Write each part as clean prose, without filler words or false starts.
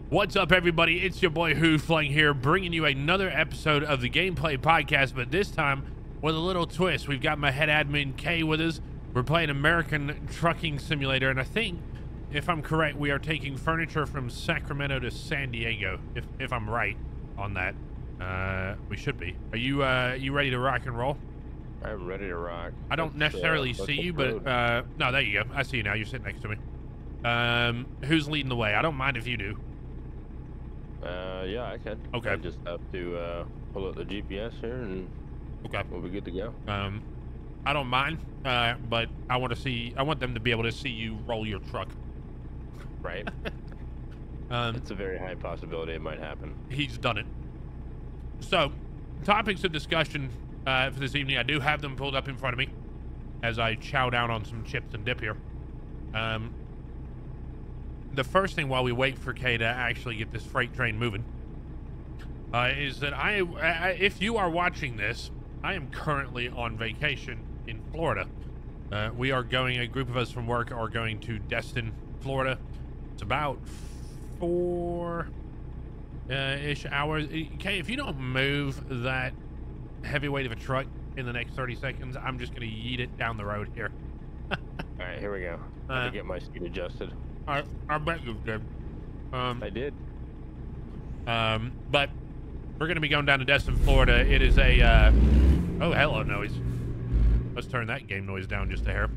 What's up, everybody? It's your boy Hoofling here, bringing you another episode of the Gameplay Podcast, but this time with a little twist. We've got my head admin, Kay, with us. We're playing American Trucking Simulator, and I think, if I'm correct, we are taking furniture from Sacramento to San Diego, if I'm right on that. We should be. Are you ready to rock and roll? I'm ready to rock. I don't necessarily see you, but, no, there you go. I see you now. You're sitting next to me. Who's leading the way? I don't mind if you do. Yeah, I can. Okay. I just have to pull up the GPS here and we'll be good to go. I don't mind, but I want them to be able to see you roll your truck. Right. It's a very high possibility it might happen. He's done it. So, topics of discussion for this evening, I do have them pulled up in front of me as I chow down on some chips and dip here. The first thing while we wait for Kay to actually get this freight train moving is that if you are watching this, I am currently on vacation in Florida. A group of us from work are going to Destin, Florida. It's about 4-ish hours. Kay, if you don't move that heavyweight of a truck in the next 30 seconds, I'm just going to yeet it down the road here. All right, here we go. Let me get my seat adjusted. I bet you did. I did. But we're going to be going down to Destin, Florida. It is a, oh, hello noise. Let's turn that game noise down just a hair.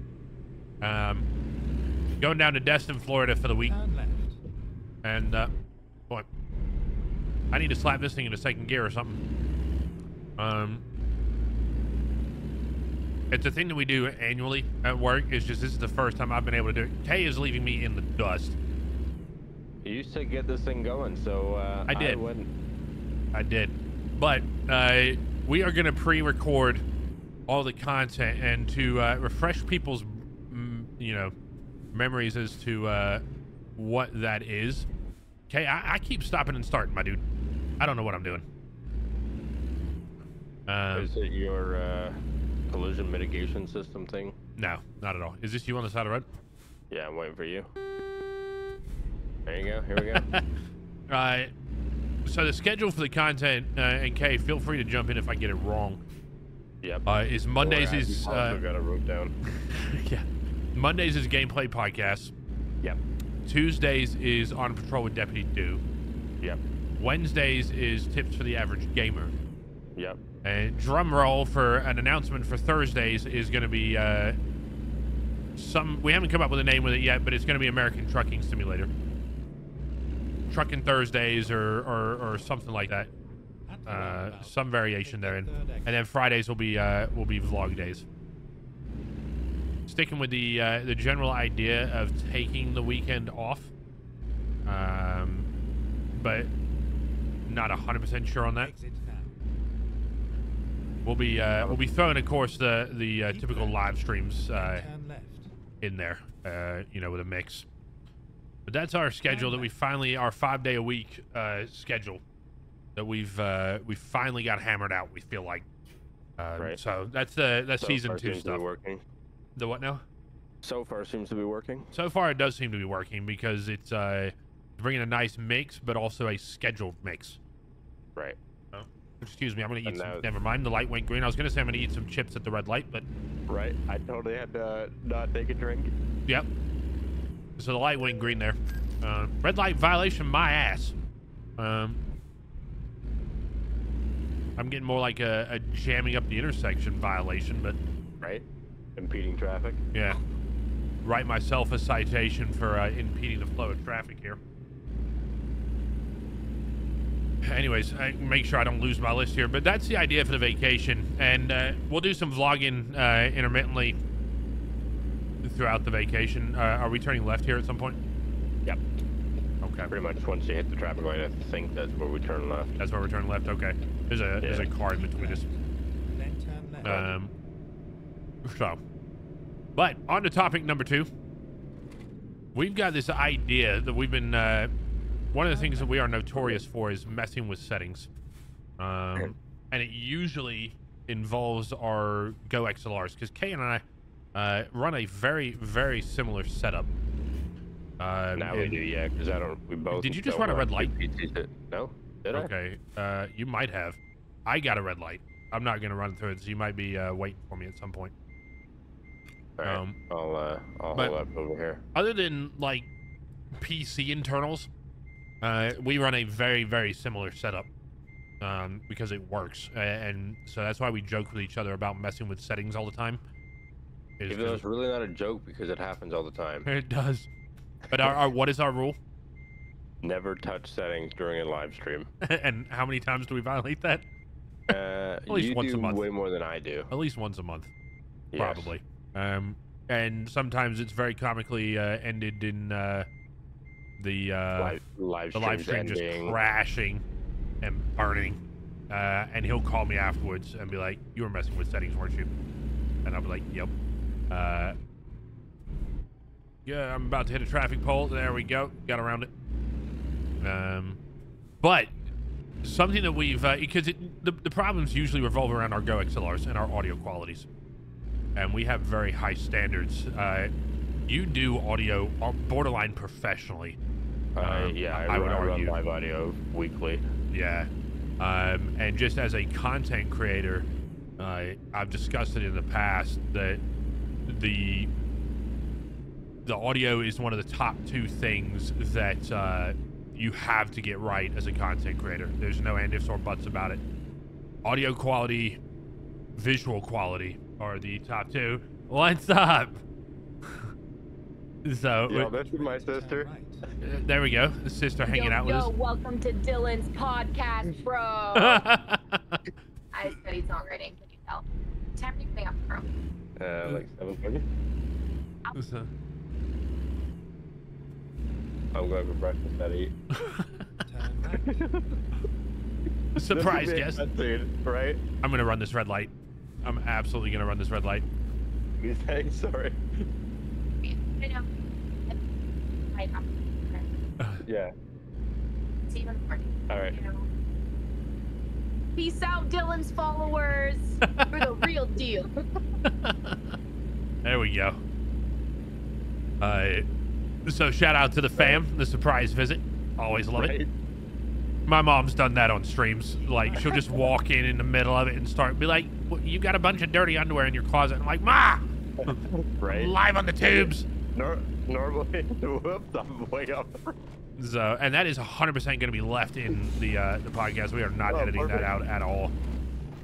Going down to Destin, Florida for the week. And, boy, I need to slap this thing into second gear or something. It's a thing that we do annually at work. It's just, this is the first time I've been able to do it. Kay is leaving me in the dust. You used to get this thing going, so, I did. I did. But, we are going to pre-record all the content and to, refresh people's, memories as to, what that is. Kay, I keep stopping and starting, my dude. I don't know what I'm doing. Is it your, collision mitigation system thing? No, not at all. Is this you on the side of the road? Yeah, I'm waiting for you. There you go. Here we go. So the schedule for the content, and Kay, feel free to jump in if I get it wrong. Yep. Is Mondays is also got it wrote down. yeah. Mondays is gameplay podcast. Yep. Tuesdays is On Patrol with Deputy Do. Yep. Wednesdays is tips for the average gamer. Yep. And drum roll for an announcement for Thursdays is going to be we haven't come up with a name with it yet, but it's going to be American Trucking Simulator. Trucking Thursdays or something like that. Some variation therein. And then Fridays will be vlog days. Sticking with the general idea of taking the weekend off, but not 100% sure on that. We'll be throwing, of course, the typical live streams in there, with a mix. But that's our schedule that we finally, our 5-day-a-week schedule that we've finally got hammered out. We feel like, right. So that's season 2 stuff. Working. The what now? So far seems to be working. So far it does seem to be working because it's bringing a nice mix, but also a scheduled mix. Right. Excuse me, I'm going to eat some... Never mind, the light went green. I was going to say I'm going to eat some chips at the red light, but... Right, I totally had to not take a drink. Yep. So the light went green there. Red light violation, my ass. I'm getting more like a jamming up the intersection violation, but... Right, impeding traffic. Yeah. Write myself a citation for impeding the flow of traffic here. Anyways, I make sure I don't lose my list here, but that's the idea for the vacation, and we'll do some vlogging intermittently throughout the vacation. Are we turning left here at some point? Yep. Okay. Pretty much once you hit the traffic light, I think that's where we turn left. That's where we're turning left. Okay. There's a car in between us. Then turn left. But on to topic number 2. We've got this idea that we've been. One of the things that we are notorious for is messing with settings. And it usually involves our Go XLRs, because Kay and I run a very, very similar setup. Now we do, yeah, because we both. Did you just run a red light? No, did I? Okay, you might have. I got a red light. I'm not gonna run through it, so you might be waiting for me at some point. All right, I'll hold up over here. Other than like PC internals, we run a very, very similar setup because it works, and so that's why we joke with each other about messing with settings all the time. Even though it's really not a joke because it happens all the time. It does. But what is our rule? Never touch settings during a live stream. And how many times do we violate that? At least once a month. Way more than I do. At least once a month, probably. Yes. And sometimes it's very comically ended in the live stream just crashing and burning. And he'll call me afterwards and be like, "You were messing with settings, weren't you?" And I'll be like, "Yep." Yeah, I'm about to hit a traffic pole. There we go. Got around it. But something that we've because the problems usually revolve around our Go XLRs and our audio qualities, and we have very high standards. You do audio borderline professionally. I would run live audio weekly. Yeah, and just as a content creator, I've discussed it in the past that the audio is one of the top two things that you have to get right as a content creator. There's no and ifs or buts about it. Audio quality, visual quality are the top two. What's up? So yo, that's my sister. There we go. The sister hanging out with us. Welcome to Dylan's podcast, bro. I studied songwriting. Can you tell? What time are you getting up from? Like 7:30. I'm going for breakfast at 8. Surprise guest. Right? I'm gonna run this red light. I'm absolutely gonna run this red light. You think? Sorry. I know. Yeah. It's even more. All right. You know. Peace out, Dylan's followers. We're the real deal. There we go. So shout out to the fam, the surprise visit. Always love it. My mom's done that on streams. Like, she'll just walk in the middle of it and be like, well, "You got a bunch of dirty underwear in your closet." I'm like, "Ma, right? Live on the tubes." Normally, whoops, I'm way up. So, and that is 100% going to be left in the podcast. We are not editing that out at all.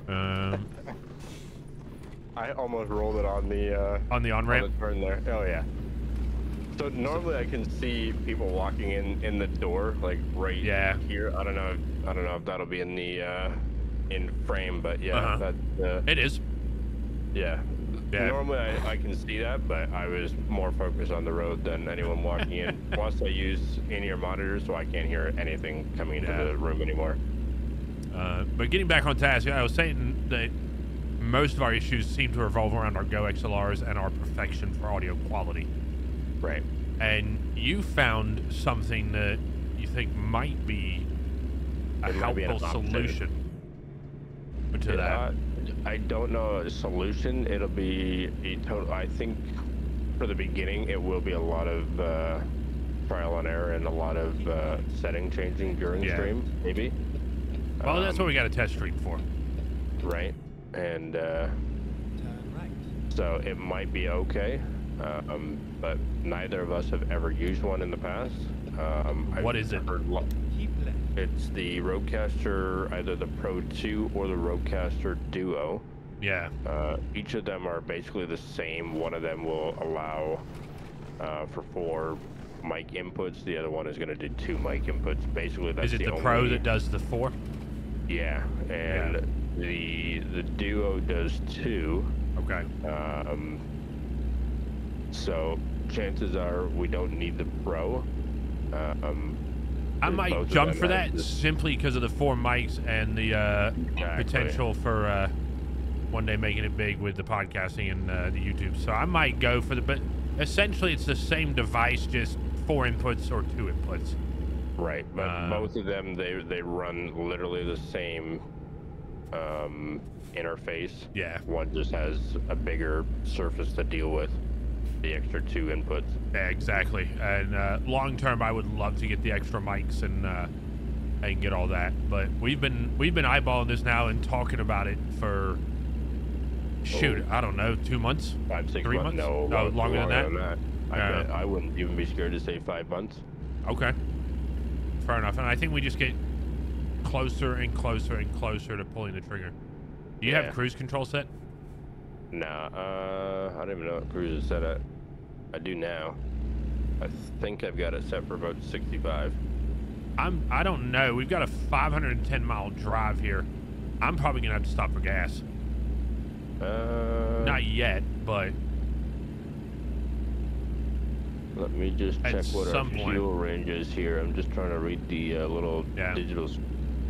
I almost rolled it on the on-ramp. On the turn there. Oh yeah. So normally I can see people walking in the door, like right here. I don't know if that'll be in the in frame, but yeah, that's it is. Yeah. Yeah. Normally I can see that, but I was more focused on the road than anyone walking in. Plus I use in-ear monitors, so I can't hear anything coming into the room anymore. But getting back on task, I was saying that most of our issues seem to revolve around our Go XLRs and our perfection for audio quality. Right. And you found something that you think might be a helpful solution to that. I don't know a solution. It'll be a total. I think for the beginning, it will be a lot of trial and error and a lot of setting changing during stream, maybe. Well, that's what we got a test stream for. Right. And so it might be okay. But neither of us have ever used one in the past. What is it? It's the Rodecaster, either the Pro 2 or the Rodecaster Duo. Yeah. Each of them are basically the same. One of them will allow for 4 mic inputs. The other one is going to do 2 mic inputs. Basically, that's the Pro that does the 4? Yeah, and the Duo does 2. Okay. So chances are we don't need the Pro. I might jump for that simply because of the 4 mics and the potential for one day making it big with the podcasting and the YouTube. So I might go for but essentially it's the same device, just 4 inputs or 2 inputs. Right, but both of them, they run literally the same interface. Yeah. One just has a bigger surface to deal with. the extra 2 inputs. Yeah, exactly. And long term, I would love to get the extra mics and get all that. But we've been eyeballing this now and talking about it for I don't know, 2 months, 5, 6 3 months. months. No, Longer than that. I wouldn't even be scared to say 5 months. Okay, fair enough. And I think we just get closer and closer and closer to pulling the trigger. Do you have cruise control set? Nah, I don't even know what cruise is set at. I do now. I think I've got it set for about 65. I don't know. We've got a 510-mile drive here. I'm probably gonna have to stop for gas. Not yet, but let me just check what our fuel range is here. I'm just trying to read the little digital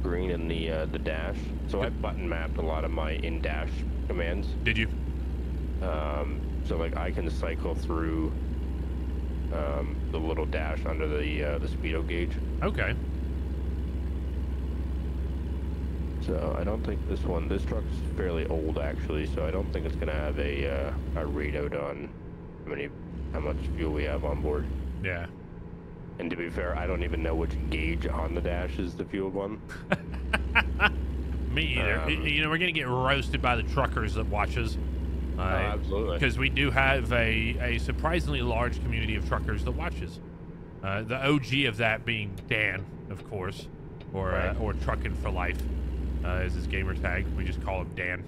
screen in the dash. So I button mapped a lot of my in-dash commands. Did you? So like I can cycle through the little dash under the speedo gauge. Okay. So I don't think this truck's fairly old actually, so I don't think it's gonna have a readout on how much fuel we have on board. Yeah. And to be fair, I don't even know which gauge on the dash is the fuel one. Me either. You know, we're gonna get roasted by the truckers that watch us. Absolutely. Because we do have a surprisingly large community of truckers that watches. The OG of that being Dan, of course, or Trucking for Life is his gamer tag. We just call him Dan.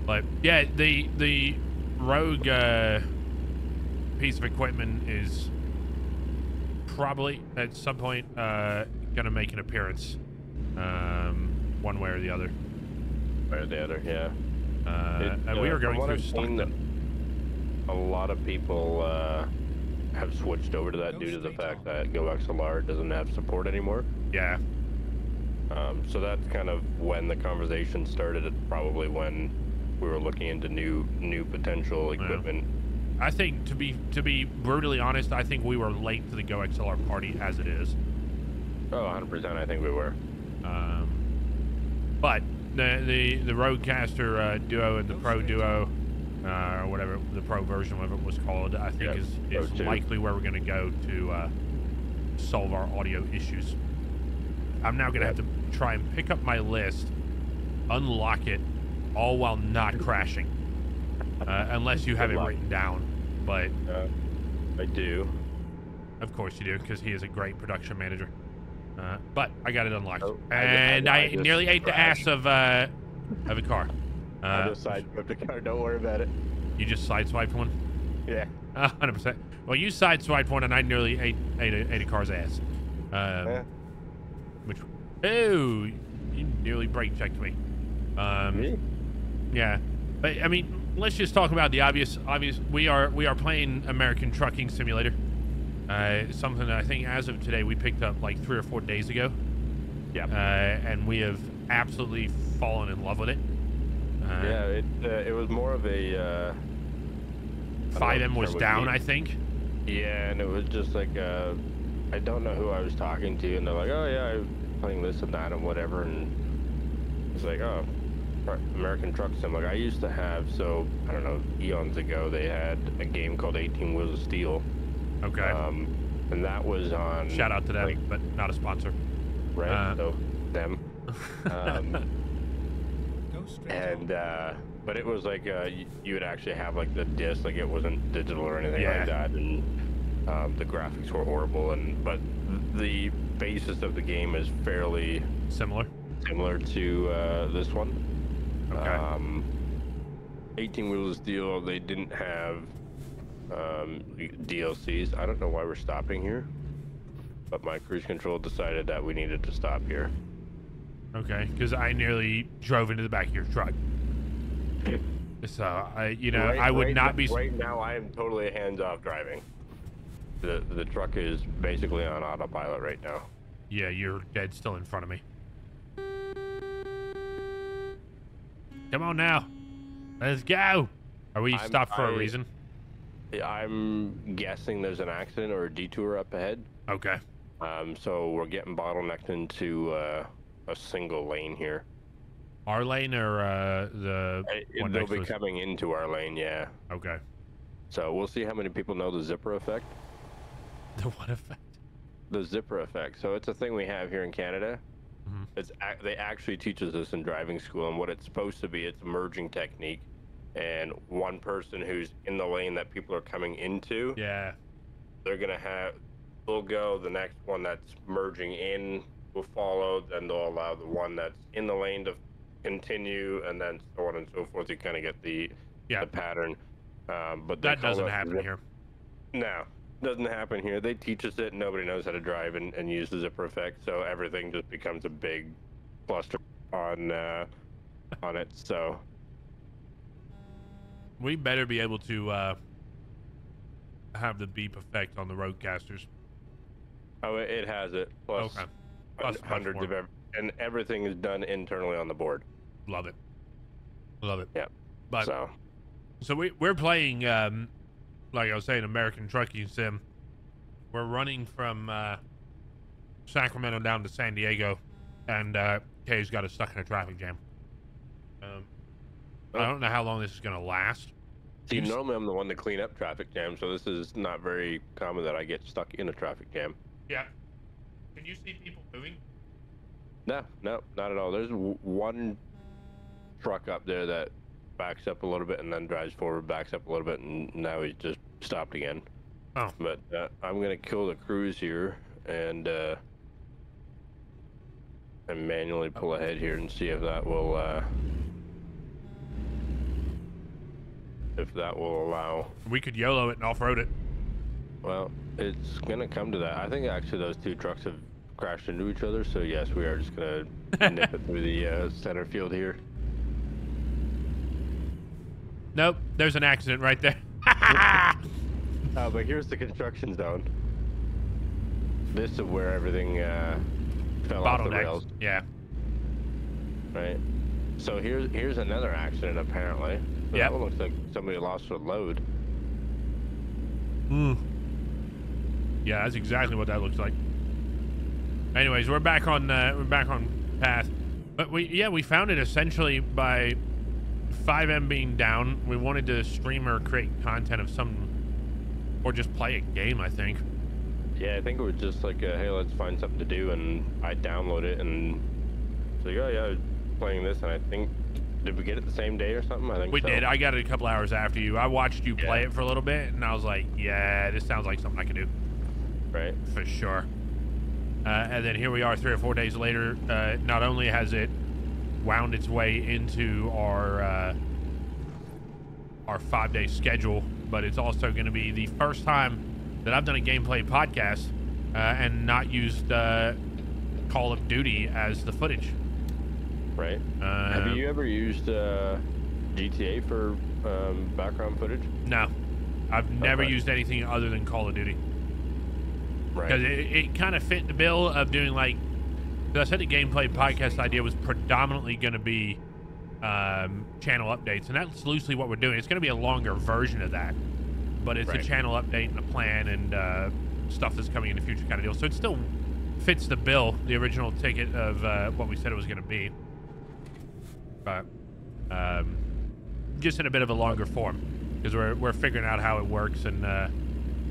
But yeah, the Rogue piece of equipment is probably at some point gonna make an appearance, one way or the other. One way or the other, yeah. And we are going through stock. A lot of people have switched over to that due to the fact that GoXLR doesn't have support anymore. Yeah. So that's kind of when the conversation started, probably when we were looking into new potential equipment. I think, to be brutally honest, I think we were late to the GoXLR party as it is. Oh, 100%, I think we were. But the Roadcaster Duo and the Pro Duo, or whatever the Pro version of it was called, I think is likely where we're going to go to solve our audio issues. I'm now going to have to try and pick up my list, unlock it, all while not crashing, unless you have it written down. But I do. Of course you do, because he is a great production manager. But I got it unlocked, and I nearly ate the ass of a car. I just sideswiped a car. Don't worry about it. You just sideswiped one? Yeah. 100%. Well, you sideswiped one, and I nearly ate a car's ass. Which, oh, you nearly brake checked me. Me? Yeah, but I mean, let's just talk about the obvious. We are playing American Trucking Simulator. Something that I think as of today we picked up like 3 or 4 days ago. Yeah. And we have absolutely fallen in love with it. Yeah, it was more of a. FiveM was down, I think. Yeah, and it was just like I don't know who I was talking to, and they're like, "Oh yeah, I'm playing this and that and whatever," and it's like, "Oh, American Truck Sim." Like I used to have, so I don't know, eons ago they had a game called 18 Wheels of Steel. Okay. And that was on. Shout out to them, but not a sponsor. Right. So them. And but it was like you would actually have like the disc, like it wasn't digital or anything like that, and the graphics were horrible, but the basis of the game is fairly similar to this one. Okay. 18 Wheels of Steel, they didn't have DLCs. I don't know why we're stopping here, but my cruise control decided that we needed to stop here. Okay, because I nearly drove into the back of your truck. So I would not be. Right now, I am totally hands-off driving. The truck is basically on autopilot right now. Yeah, you're dead still in front of me. Come on now, let's go. Are we stopped for a reason? I'm guessing there's an accident or a detour up ahead. Okay. So we're getting bottlenecked into a single lane here. Our lane or the one they'll be coming into our lane, yeah. Okay. So we'll see how many people know the zipper effect. The what effect? The zipper effect. So it's a thing we have here in Canada. Mhm. They actually teach us this in driving school, and what it's supposed to be, it's a merging technique. And one person who's in the lane that people are coming into, Yeah. they'll go, the next one that's merging in will follow, then they'll allow the one that's in the lane to continue, and then so on and so forth. You kind of get the pattern. But that doesn't happen here. No, doesn't happen here. They teach us it. Nobody knows how to drive and use the zipper effect, so everything just becomes a big cluster on it. So we better be able to have the beep effect on the roadcasters. Oh, it has it. Plus, okay. Plus hundreds of and everything is done internally on the board. Love it. Love it. Yeah. But so we're playing like I was saying, American Trucking Sim. We're running from Sacramento down to San Diego, and Kay's got us stuck in a traffic jam. I don't know how long this is going to last. See, normally I'm the one to clean up traffic jams, so this is not very common that I get stuck in a traffic jam. Yeah. Can you see people moving? No, not at all. There's one truck up there that backs up a little bit and then drives forward, backs up a little bit, and now he's just stopped again. Oh. But I'm gonna kill the cruise here and manually pull ahead here and see if that will allow. We could YOLO it and off-road it. Well, it's gonna come to that. I think actually those two trucks have crashed into each other, so yes, we are just gonna nip it through the center field here. Nope, there's an accident right there. But here's the construction zone. This is where everything fell off the rails. Yeah. Right. So here's another accident apparently. Yeah. That one looks like somebody lost a load. Yeah, that's exactly what that looks like. Anyways, we're back on path, but we found it essentially by 5M being down. We wanted to stream or create content of some, or just play a game, I think. Yeah, I think it was just like, hey, let's find something to do, and I download it, and so yeah, I was playing this, and I think, did we get it the same day or something? I think we so. did. I got it a couple hours after you. I watched you play it for a little bit, and I was like, yeah, this sounds like something I can do. Right. For sure. And then here we are 3 or 4 days later. Not only has it wound its way into our 5-day schedule, but it's also going to be the first time that I've done a gameplay podcast and not used Call of Duty as the footage. Right. Have you ever used GTA for background footage? No. I've never used anything other than Call of Duty. Right. Because it kind of fit the bill of doing like, I said the gameplay podcast idea was predominantly going to be channel updates, and that's loosely what we're doing. It's going to be a longer version of that, but it's a channel update and a plan and stuff that's coming in the future kind of deal. So it still fits the bill, the original ticket of what we said it was going to be, but just in a bit of a longer form because we're figuring out how it works and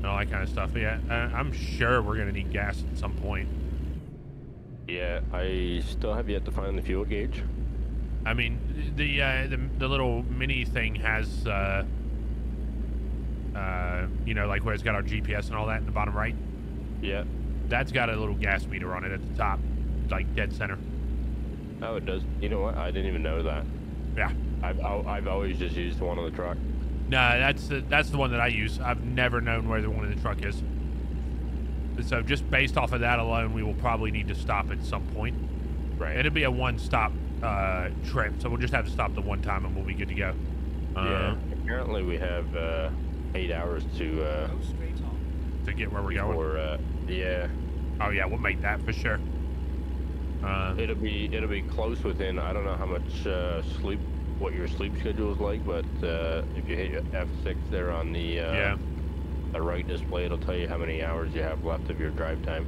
all that kind of stuff. But yeah, I'm sure we're going to need gas at some point. Yeah, I still have yet to find the fuel gauge. I mean, the little mini thing has, you know, like where it's got our GPS and all that in the bottom right. Yeah. That's got a little gas meter on it at the top, like dead center. Oh, it does. You know what? I didn't even know that. Yeah. I've always just used the one on the truck. No, that's the one that I use. I've never known where the one in the truck is. So just based off of that alone, we will probably need to stop at some point. Right. It'll be a one-stop trip, so we'll just have to stop the one time and we'll be good to go. Yeah. Apparently we have 8 hours to get where we're going. Yeah. Oh yeah, we'll make that for sure. It'll be close within. I don't know how much what your sleep schedule is like, but if you hit your F6 there on the right display, it'll tell you how many hours you have left of your drive time.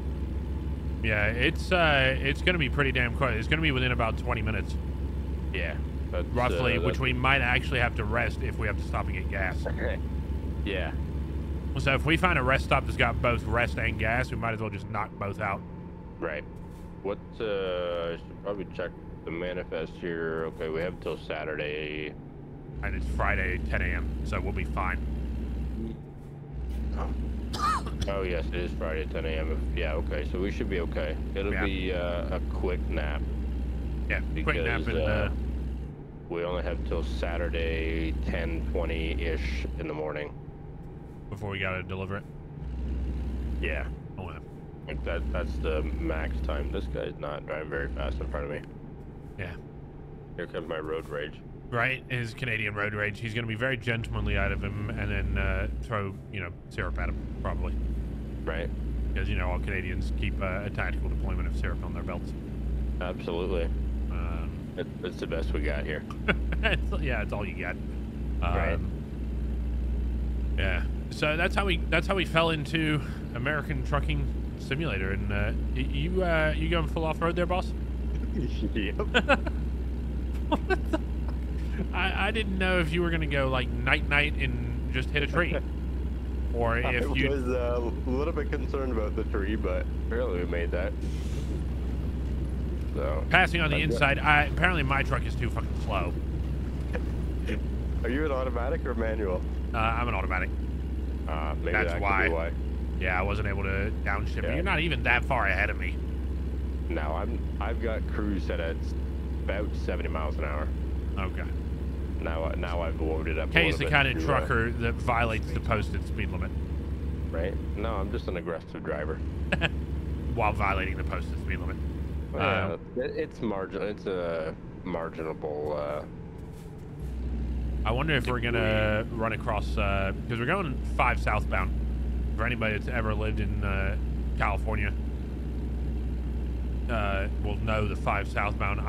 Yeah, it's gonna be pretty damn quick. It's gonna be within about 20 minutes. Yeah, roughly, which we might actually have to rest if we have to stop and get gas. Yeah. So if we find a rest stop that's got both rest and gas, we might as well just knock both out. Right. What, I should probably check the manifest here. Okay, we have till Saturday. And it's Friday, 10 a.m., so we'll be fine. Oh, yes, it is Friday, 10 a.m. Yeah, okay, so we should be okay. It'll be a quick nap. Yeah, because, quick nap and... we only have till Saturday, 10:20-ish in the morning. Before we gotta deliver it? Yeah. Oh, yeah. Like that's the max time. This guy's not driving very fast in front of me. Yeah. Here comes my road rage. Right, his Canadian road rage. He's going to be very gentlemanly out of him and then throw, syrup at him, probably. Right. Because, all Canadians keep a tactical deployment of syrup on their belts. Absolutely. It's the best we got here. It's all you got. Right. Yeah. So that's how we fell into American Trucking Simulator. And you going full off road there, boss? Yep. I didn't know if you were gonna go like night and just hit a tree, or if you was a little bit concerned about the tree, but apparently we made that. So passing on the inside. Apparently my truck is too fucking slow. Are you an automatic or manual? I'm an automatic. Maybe That's that why. could be why. Yeah, I wasn't able to downshift. Yeah. You're not even that far ahead of me. No, I've got cruise set at about 70 miles an hour. Okay. Now I've loaded up. Kay's the kind of to, trucker that violates the posted speed limit. Right? No, I'm just an aggressive driver. While violating the posted speed limit. It's marginal. It's a marginable. I wonder if we're gonna run across because we're going 5 southbound. For anybody that's ever lived in California, will know the 5 southbound.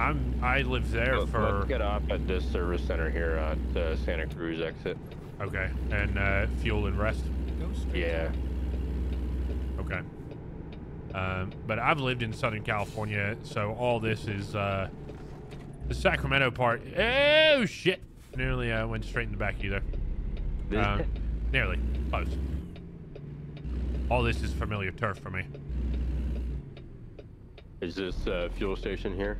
I live there Let's get off at this service center here at Santa Cruz exit. Okay, and fuel and rest. Yeah. Okay. But I've lived in Southern California, so all this is the Sacramento part. Oh shit! Nearly went straight in the back either. Nearly close. All this is familiar turf for me. Is this fuel station here?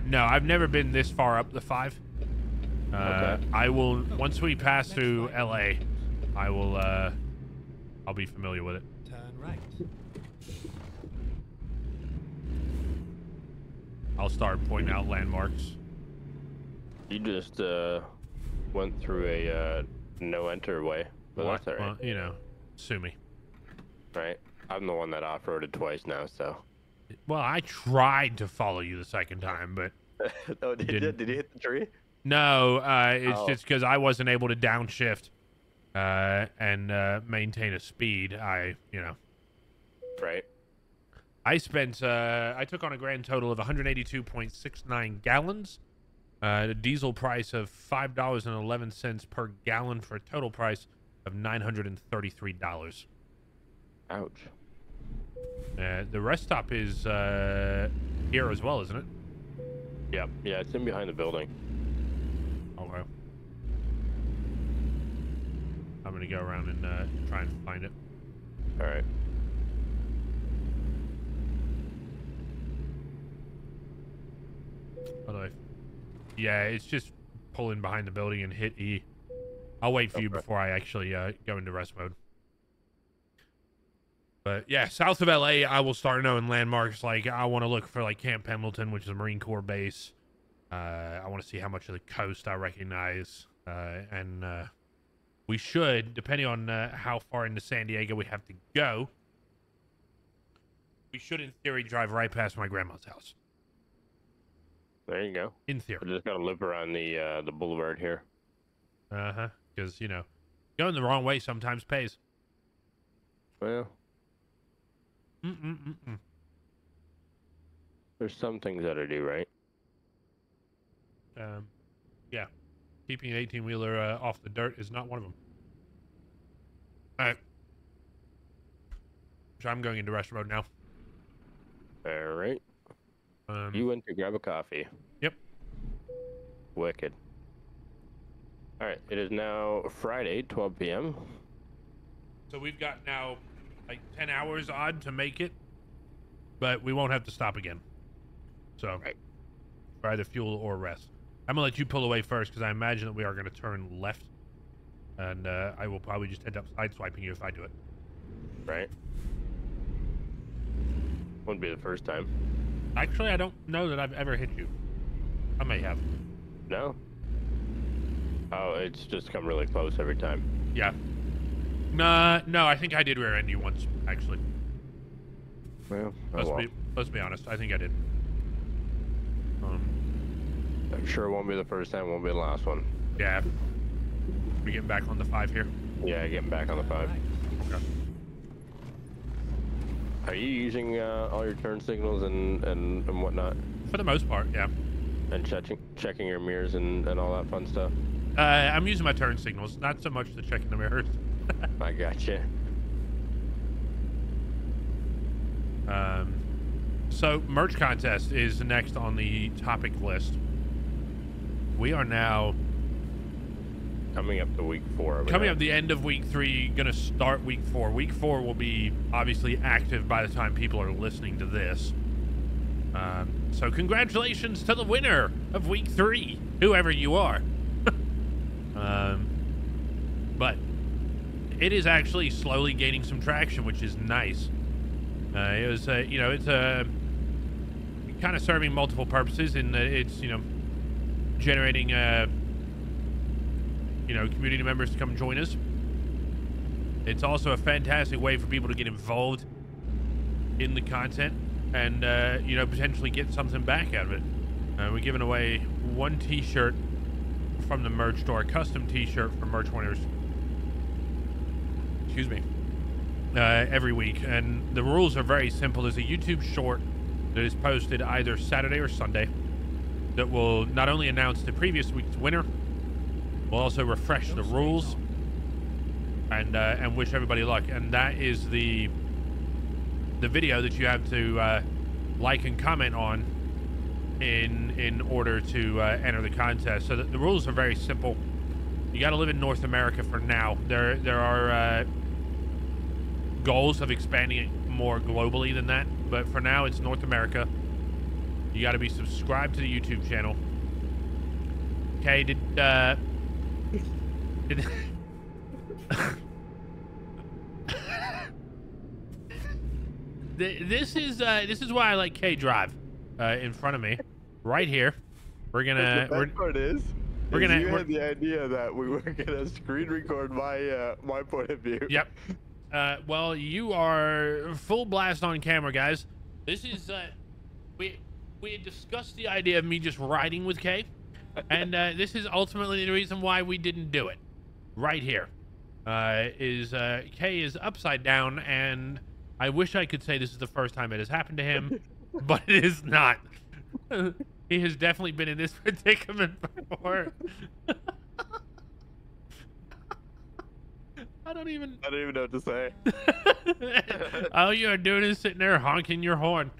No, I've never been this far up the 5. Okay. I will once we pass through LA. I will. I'll be familiar with it. Turn right. I'll start pointing out landmarks. You just went through a no enter way, but that's all right. Well, sue me. Right. I'm the one that off-roaded twice now, so. Well, I tried to follow you the second time, but Oh, did you hit the tree? no, it's Oh. just because I wasn't able to downshift and maintain a speed. Right. I spent I took on a grand total of 182.69 gallons, a diesel price of $5.11 per gallon for a total price of $933. Ouch. The rest stop is here as well, isn't it? Yeah, it's in behind the building. Okay. I'm gonna go around and try and find it. All right. Although, yeah, it's just pull in behind the building and hit E. I'll wait for you before I actually go into rest mode. But yeah, south of LA, I will start knowing landmarks. Like I want to look for like Camp Pendleton, which is a Marine Corps base. I want to see how much of the coast I recognize, and we should, depending on how far into San Diego we have to go, we should, in theory, drive right past my grandma's house. There you go. In theory. We're just gonna loop around the boulevard here. Because going the wrong way sometimes pays. Well, there's some things that I do right. Yeah. Keeping an 18-wheeler off the dirt is not one of them. All right. So I'm going into rest mode now. All right. You went to grab a coffee. Yep. Wicked. All right, it is now Friday, 12 p.m. So we've got now like 10 hours odd to make it, but we won't have to stop again. So Right. for either fuel or rest. I'm gonna let you pull away first because I imagine that we are gonna turn left, and I will probably just end up sideswiping you if I do it. Right. Wouldn't be the first time. Actually, I don't know that I've ever hit you. I may have. No. Oh, it's just come really close every time. Yeah. No, I think I did rear end you once, actually. Well, Let's be honest. I think I did. I'm sure it won't be the first time, won't be the last one. Yeah. We're getting back on the 5 here. Yeah, getting back on the 5. Okay. Are you using all your turn signals and whatnot? For the most part, yeah. And checking your mirrors and all that fun stuff? I'm using my turn signals, not so much the checking the mirrors. I gotcha. So merch contest is next on the topic list. We are now Coming up to week 4. coming up the end of week 3, gonna start week 4. Week 4 will be obviously active by the time people are listening to this. So congratulations to the winner of week 3, whoever you are. But it is actually slowly gaining some traction, which is nice. It was, you know, it's kind of serving multiple purposes in that it's, you know, generating, you know, community members to come join us. It's also a fantastic way for people to get involved in the content and, you know, potentially get something back out of it. We're giving away 1 t-shirt from the merch store, a custom t-shirt for merch winners. Excuse me. Every week, and the rules are very simple. There's a YouTube short that is posted either Saturday or Sunday that will not only announce the previous week's winner, will also refresh the rules and wish everybody luck. And that is the video that you have to like and comment on in order to enter the contest. So the rules are very simple. You got to live in North America for now. There are goals of expanding it more globally than that, but for now it's North America. You got to be subscribed to the YouTube channel. Okay, did this is why I like K Drive in front of me, right here. We're gonna. The best part is you had the we're- idea that we were gonna screen record my point of view. Yep. Well, you are full blast on camera, guys. This is we had discussed the idea of me just riding with Kay, and this is ultimately the reason why we didn't do it. Right here Kay is upside down, and I wish I could say this is the first time it has happened to him, but it is not. He has definitely been in this predicament before. I don't even know what to say. All you're doing is sitting there honking your horn.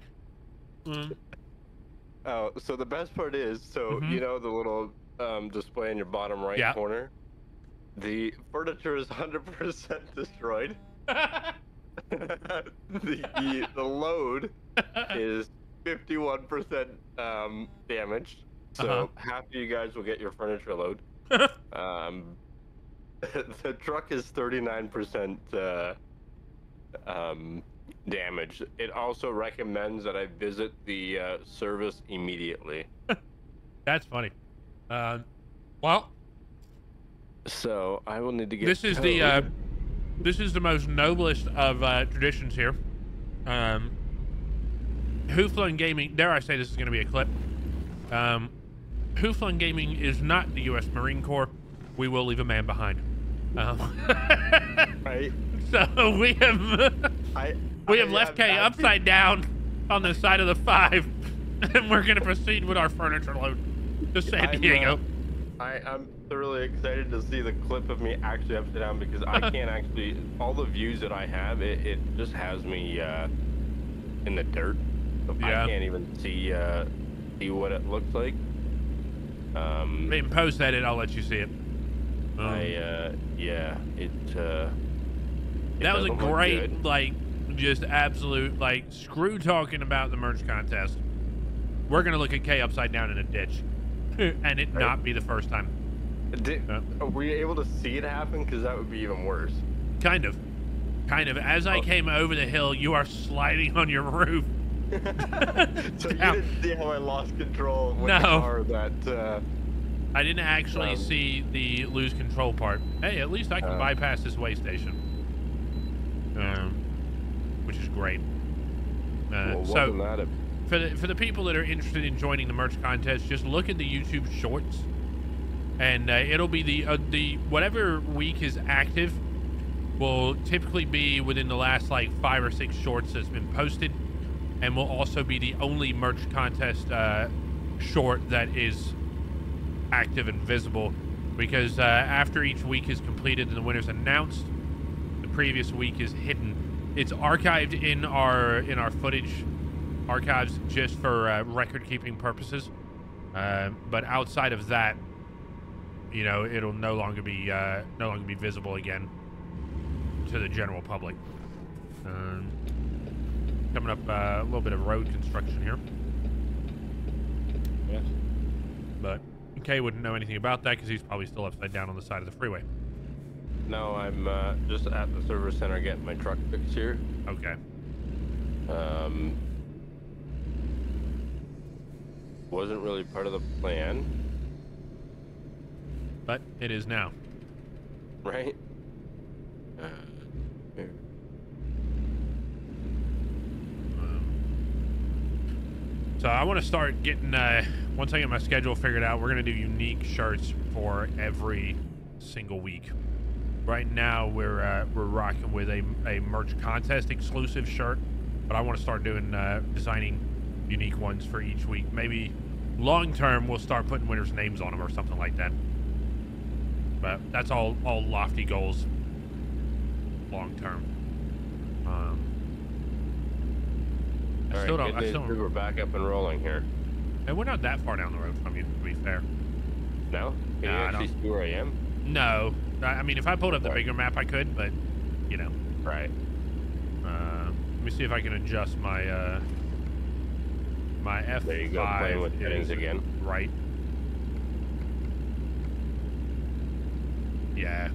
Oh, so the best part is, you know the little display in your bottom right corner? The furniture is 100% destroyed. the load is 51% damaged. So half of you guys will get your furniture load. The truck is 39% damaged. It also recommends that I visit the service immediately. That's funny. Well, so I will need to get. This is the most noblest of traditions here. Hooflung Gaming. Dare I say this is going to be a clip? Hooflung Gaming is not the U.S. Marine Corps. We will leave a man behind. Right. So we have left Kay upside down on the side of the 5, and we're gonna proceed with our furniture load to San Diego. I'm thoroughly excited to see the clip of me actually upside down, because I can't actually. All the views that I have, it just has me in the dirt. So I can't even see what it looks like. Maybe post edit, I'll let you see it. Yeah, that was a doesn't look great, good. like, just absolute, like, screw talking about the merch contest. We're gonna look at Kay upside down in a ditch, and it not be the first time. Were you able to see it happen? Because that would be even worse. Kind of. As I came over the hill, you are sliding on your roof. So you didn't see how I lost control with No. the car that... I didn't actually see the lose control part. Hey, at least I can bypass this way station. Which is great. So for the people that are interested in joining the merch contest, just look at the YouTube shorts, and it'll be the whatever week is active will typically be within the last like 5 or 6 shorts that's been posted, and will also be the only merch contest short that is active and visible, because after each week is completed and the winner's announced, the previous week is hidden. It's archived in our footage archives just for record keeping purposes, but outside of that, you know, it'll no longer be visible again to the general public. Coming up a little bit of road construction here. Yes. But Kay wouldn't know anything about that because he's probably still upside down on the side of the freeway. No, I'm just at the service center getting my truck fixed here. Okay. Wasn't really part of the plan. But it is now. Right? Here. So I want to start getting, once I get my schedule figured out, we're going to do unique shirts for every single week. Right now, we're rocking with a merch contest exclusive shirt, but I want to start doing, designing unique ones for each week. Maybe long term, we'll start putting winners' names on them or something like that. But that's all lofty goals long term. I still don't. We're back up and rolling here. And we're not that far down the road from you, to be fair. No? Can you actually see where I am? No. I mean, if I pulled up the bigger map, I could, but, you know. Right. Let me see if I can adjust my, my F5. There you go, playing with settings again. Right. Yeah.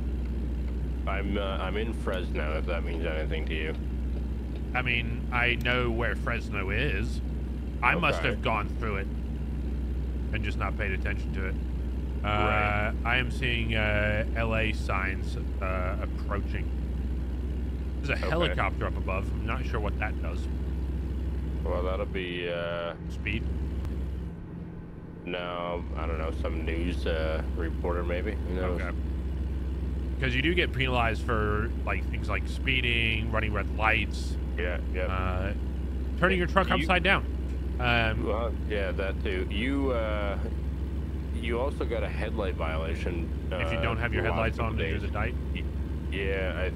I'm in Fresno, if that means anything to you. I mean, I know where Fresno is. I must have gone through it and just not paid attention to it. Right. I am seeing LA signs approaching. There's a helicopter up above. I'm not sure what that does. Well, that'll be Speed? No, I don't know. Some news reporter, maybe. Who knows? Okay. Because you do get penalized for like things like speeding, running red lights. Yeah. Turning your truck upside down. Well, yeah, that too. You also got a headlight violation. If you don't have your headlights on to do the night. Yeah,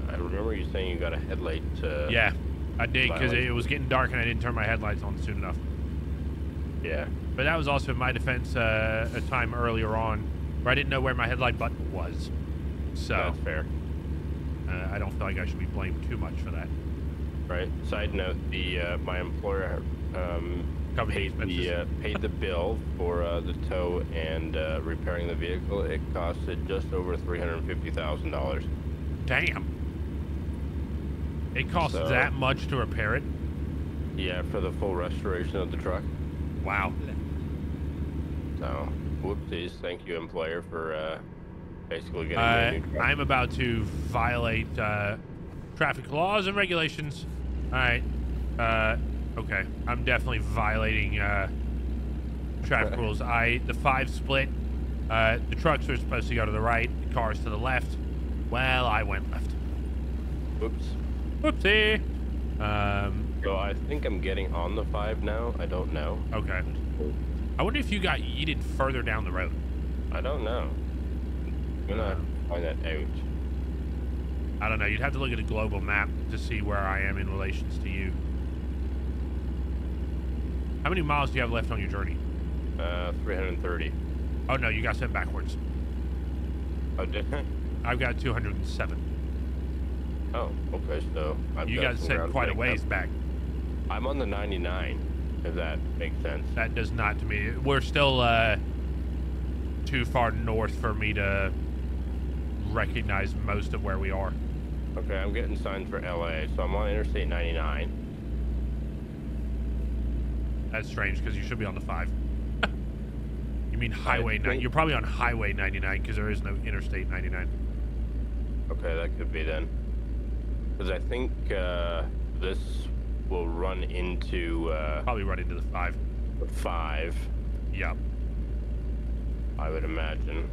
I remember you saying you got a headlight. Yeah, I did, because it was getting dark and I didn't turn my headlights on soon enough. Yeah. But that was also in my defense a time earlier on where I didn't know where my headlight button was. So that's fair. I don't feel like I should be blamed too much for that. Right. Side note: my employer paid the bill for the tow and repairing the vehicle. It costed just over $350,000. Damn. It costs that much to repair it? Yeah, for the full restoration of the truck. Wow. So, whoopsies. Thank you, employer, for basically getting a new truck. I'm about to violate traffic laws and regulations. All right. Okay. I'm definitely violating traffic rules. The 5 split. The trucks are supposed to go to the right. The cars to the left. Well, I went left. Whoops. Whoopsie. So I think I'm getting on the 5 now. I don't know. Okay. I wonder if you got yeeted further down the road. I don't know. I'm gonna find that out. I don't know. You'd have to look at a global map to see where I am in relations to you. How many miles do you have left on your journey? 330. Oh, no. You got sent backwards. Oh, did I? I've got 207. Oh, okay. So You guys said quite a ways back. I'm on the 99, if that makes sense. That does not to me. We're still too far north for me to recognize most of where we are. Okay, I'm getting signs for LA, so I'm on Interstate 99. That's strange because you should be on the 5. You mean Highway 9? You're probably on Highway 99 because there is no Interstate 99. Okay, that could be then. Because I think this will run into... Probably run into the 5. The 5. Yep. I would imagine.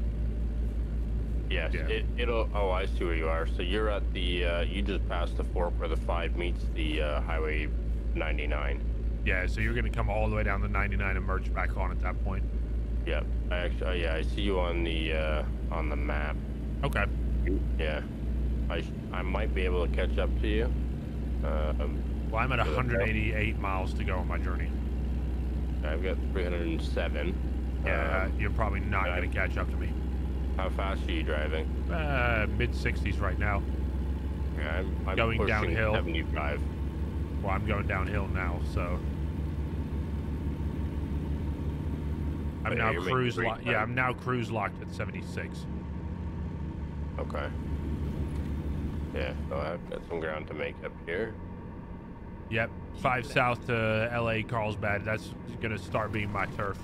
Yes, Yeah. it'll... Oh, I see where you are. So you're at the... you just passed the fork where the 5 meets the Highway 99. Yeah, so you're going to come all the way down the 99 and merge back on at that point. Yep. I actually... yeah, I see you on the map. Okay. Yeah. I might be able to catch up to you. Well, I'm at 188 miles to go on my journey. I've got 307. Yeah, you're probably not going to catch up to me. How fast are you driving? Mid-60s right now. Yeah, I'm Going pushing downhill. 75. Well, I'm going downhill now, so... I'm Yeah, now you're making cruise great locked. Yeah, time. I'm now cruise locked at 76. Okay. Yeah, so I've got some ground to make up here. Yep, 5 south to LA Carlsbad. That's gonna start being my turf.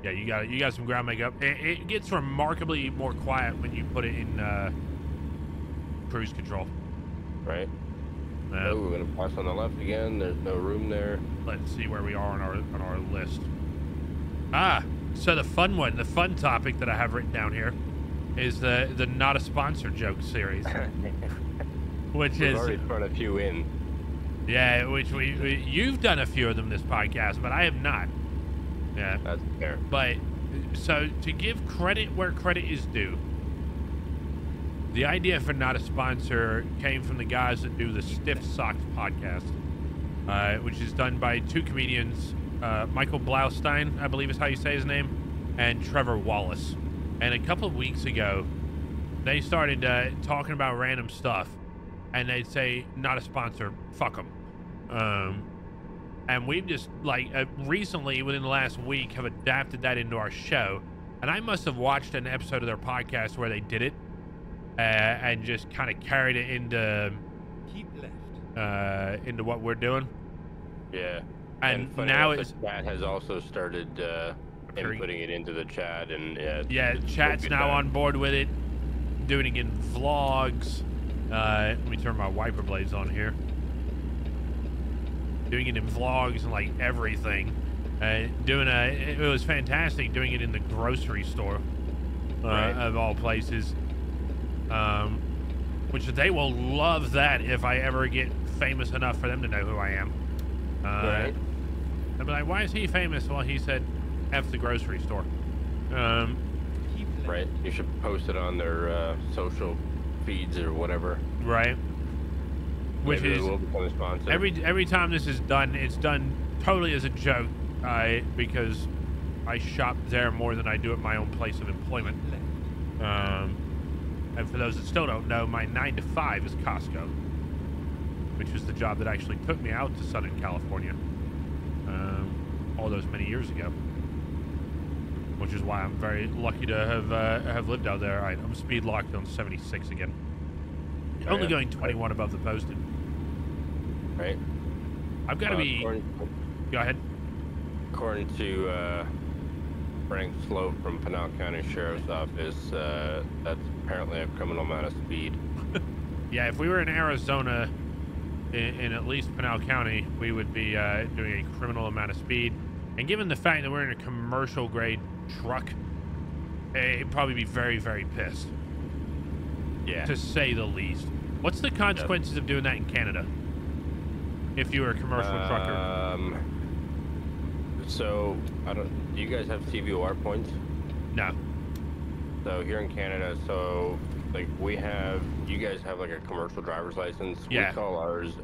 Yeah, you got some ground makeup. It gets remarkably more quiet when you put it in cruise control. Right. Oh, we're gonna pass on the left again. There's no room there. Let's see where we are on our list. So the fun topic that I have written down here is the not a sponsor joke series, which We've is already thrown a few in. yeah, which you've done a few of them this podcast, but I have not. Yeah, That's fair. but so to give credit where credit is due, the idea for not a sponsor came from the guys that do the Stiff Socks podcast, which is done by 2 comedians, Michael Blaustein, I believe is how you say his name, and Trevor Wallace. And a couple of weeks ago, they started talking about random stuff, and they'd say, not a sponsor, fuck them. And we've just, like, recently, within the last week, have adapted that into our show. And I must have watched an episode of their podcast where they did it, and just kind of carried it into what we're doing. Yeah. And funny now enough, it's the chat has also started inputting it into the chat, and yeah, chat's now on board with it, doing it in vlogs. Let me turn my wiper blades on here. Doing it in vlogs and like everything. It was fantastic doing it in the grocery store, Right. of all places. Which they will love that if I ever get famous enough for them to know who I am. Right. They'll be like, why is he famous? Well, he said, F the grocery store. Right. You should post it on their social feeds or whatever. Right. Which Maybe is they will become a sponsor. every time this is done, it's done totally as a joke, because I shop there more than I do at my own place of employment. And for those that still don't know, my 9 to 5 is Costco, which is the job that actually took me out to Southern California all those many years ago. Which is why I'm very lucky to have lived out there. I'm speed locked on 76 again. Oh, Only yeah. going 21 above the posted. Right. I've got to be. Go ahead. According to Frank Sloat from Pinal County Sheriff's Office, that's apparently a criminal amount of speed. Yeah, if we were in Arizona, in at least Pinal County, we would be doing a criminal amount of speed. And given the fact that we're in a commercial grade truck, it'd probably be very, very pissed. Yeah. To say the least. What's the consequences of doing that in Canada? If you were a commercial trucker? So, do you guys have TVOR points? No. So here in Canada, so like we have, you guys have like a commercial driver's license. Yeah. We call ours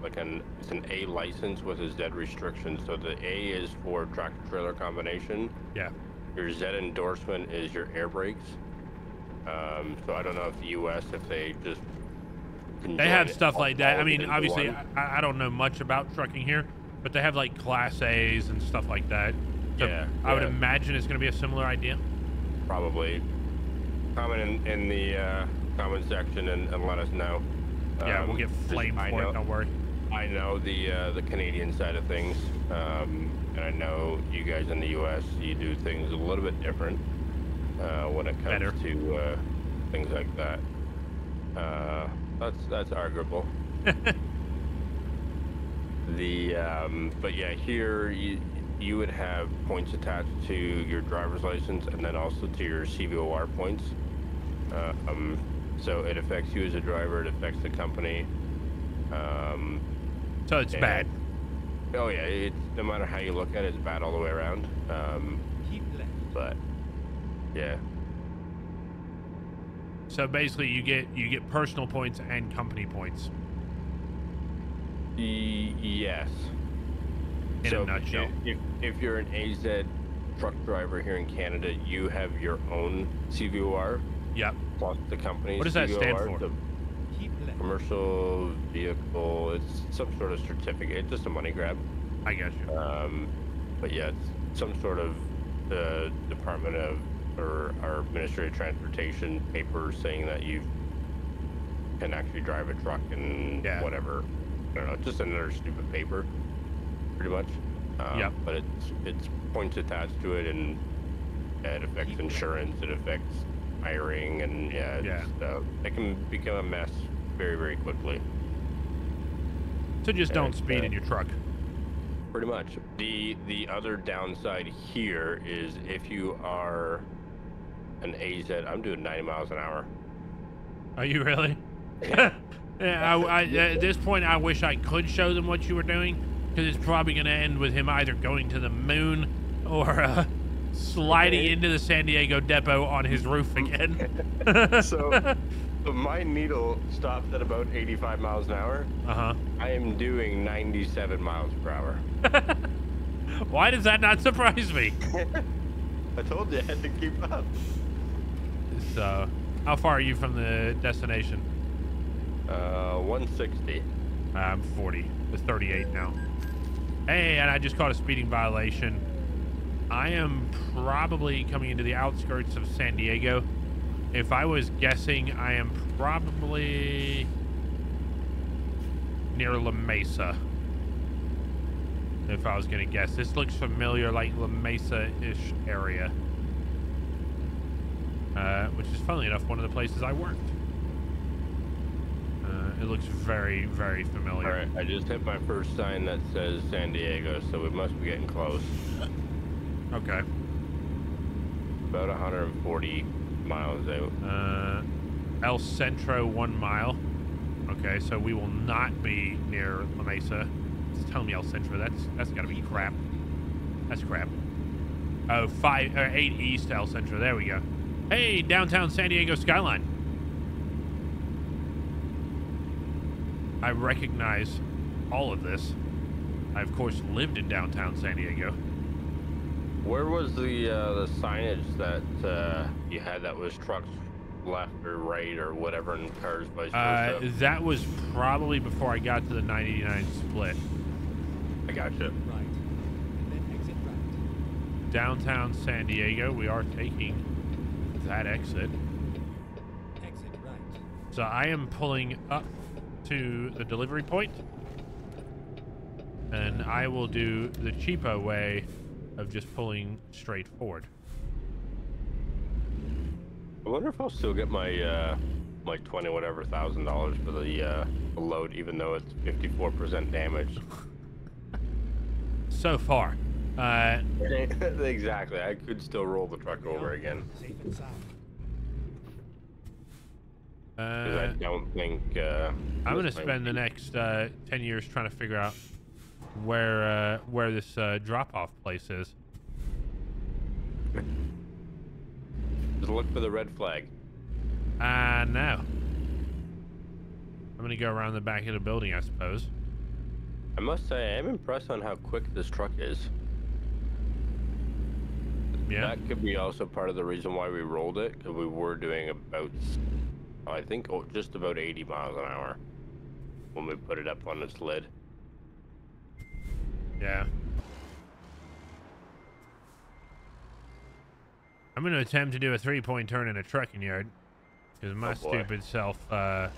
like it's an A license with a Z restriction. So the A is for tractor trailer combination. Yeah. Your Z endorsement is your air brakes. So I don't know if the U.S. if they just they have stuff like that. I mean, into obviously, one. I don't know much about trucking here, but they have like Class A's and stuff like that. So Yeah, I would yeah. imagine it's going to be a similar idea. Probably. Comment in the comment section and let us know. Yeah, we'll get flamed for it. Don't worry. I know the Canadian side of things, and I know you guys in the U.S. you do things a little bit different when it comes Better. to things like that. That's arguable. But yeah, here you would have points attached to your driver's license and then also to your CVOR points. So it affects you as a driver, it affects the company. So it's bad. Oh yeah, it's no matter how you look at it, it's bad all the way around. Keep left. But yeah, So basically, you get personal points and company points. yes. In a nutshell. If you're an AZ truck driver here in Canada, you have your own CVOR Yep. plus the company's What does that stand CVOR, for? the Keep left. commercial vehicle. It's some sort of certificate. It's just a money grab. I got you. But yeah, it's some sort of Department of or Ministry of Transportation paper saying that you can actually drive a truck and Yeah. whatever. I don't know, just another stupid paper, pretty much. Yep. But it's points attached to it, and it affects insurance. It affects hiring, and it can become a mess very, very quickly. So just don't and, speed in your truck. Pretty much. The other downside here is if you are an AZ, I'm doing 90 miles an hour. Are you really? Yeah. At this point, I wish I could show them what you were doing, because it's probably going to end with him either going to the moon or sliding into the San Diego depot on his roof again. So my needle stops at about 85 miles an hour. Uh-huh. I am doing 97 miles per hour. Why does that not surprise me? I told you I had to keep up. So, how far are you from the destination? 160. I'm 40. It's 38 now. Hey, and I just caught a speeding violation. I am probably coming into the outskirts of San Diego. If I was guessing, I am probably near La Mesa. If I was going to guess. This looks familiar, like La Mesa-ish area. Which is, funnily enough, one of the places I worked. It looks very, very familiar. All right, I just hit my first sign that says San Diego, so we must be getting close. Okay. About 140 miles out. El Centro, 1 mile. Okay, so we will not be near La Mesa. It's telling me El Centro. That's got to be crap. That's crap. Oh, 8 East El Centro. There we go. Hey, downtown San Diego skyline. I recognize all of this. I, of course, lived in downtown San Diego. Where was the signage that you had that was trucks left or right or whatever and cars vice versa? That was probably before I got to the 99 split. I gotcha. Right. And then exit right. Downtown San Diego, we are taking that exit. Exit right. So I am pulling up to the delivery point, and I will do the cheapo way of just pulling straight forward. I wonder if I'll still get my like $20 whatever thousand for the load, even though it's 54% damaged. So far, Exactly. I could still roll the truck over again. Safe and sound. 'Cause I don't think. I'm gonna spend the next 10 years trying to figure out where this drop-off place is. Just look for the red flag. No. I'm gonna go around the back of the building, I suppose. I must say, I'm impressed on how quick this truck is. Yeah. That could be also part of the reason why we rolled it, because we were doing about, I think, just about 80 miles an hour when we put it up on its lid. Yeah. I'm going to attempt to do a 3-point turn in a trucking yard. Because my stupid self, Do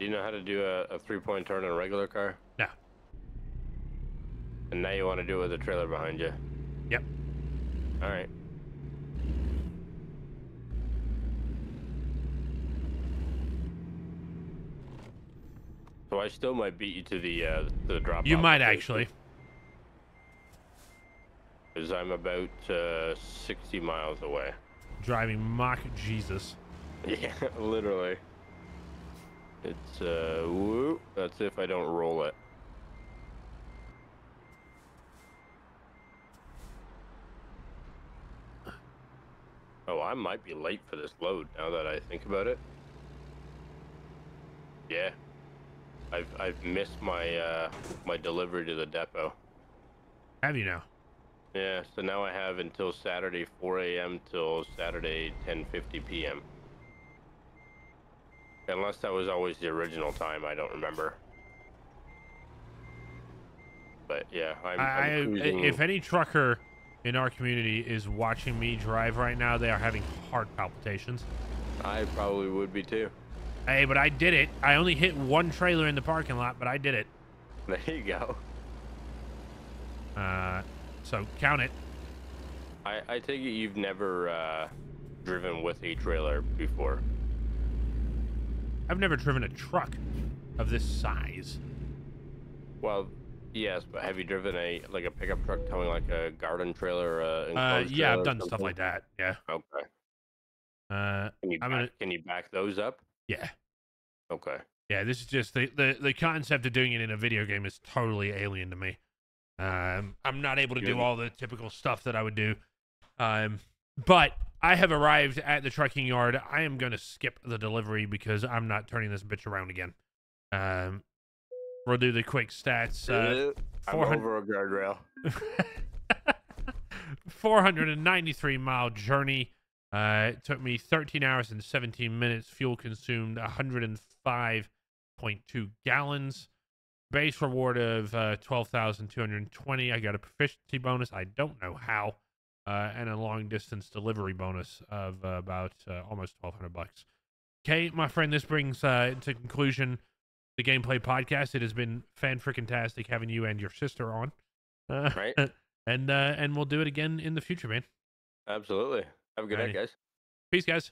you know how to do a 3-point turn in a regular car? No. And now you want to do it with a trailer behind you? Yep. Alright. So I still might beat you to the drop. You might actually. Because I'm about 60 miles away. Driving Mach Jesus. Yeah, literally. It's whoop. That's if I don't roll it. Oh, I might be late for this load now that I think about it. Yeah. I've missed my my delivery to the depot. Have you now? Yeah, so now I have until Saturday 4 a.m. till Saturday 10:50 p.m. Unless that was always the original time, I don't remember. But yeah, I'm cruising. If any trucker in our community is watching me drive right now, they are having heart palpitations. I probably would be too. Hey, but I did it. I only hit one trailer in the parking lot, but I did it. There you go. So count it. I take it you've never driven with a trailer before. I've never driven a truck of this size. Well, yes, but have you driven a pickup truck towing like a garden trailer? Yeah, I've done stuff like that. Yeah. Okay. Can you back those up? Yeah. Okay. Yeah, this is just the concept of doing it in a video game is totally alien to me. I'm not able to do all the typical stuff that I would do. But I have arrived at the trucking yard. I am going to skip the delivery because I'm not turning this bitch around again. We'll do the quick stats. I'm over a guardrail. 493 mile journey. It took me 13 hours and 17 minutes. Fuel consumed 105.2 gallons. Base reward of 12,220. I got a proficiency bonus. I don't know how. And a long distance delivery bonus of about almost $1,200. Okay, my friend, this brings to conclusion the Gameplay Podcast. It has been fan-freaking-tastic having you and your sister on. Right. And we'll do it again in the future, man. Absolutely. Have a good night, guys. Peace, guys.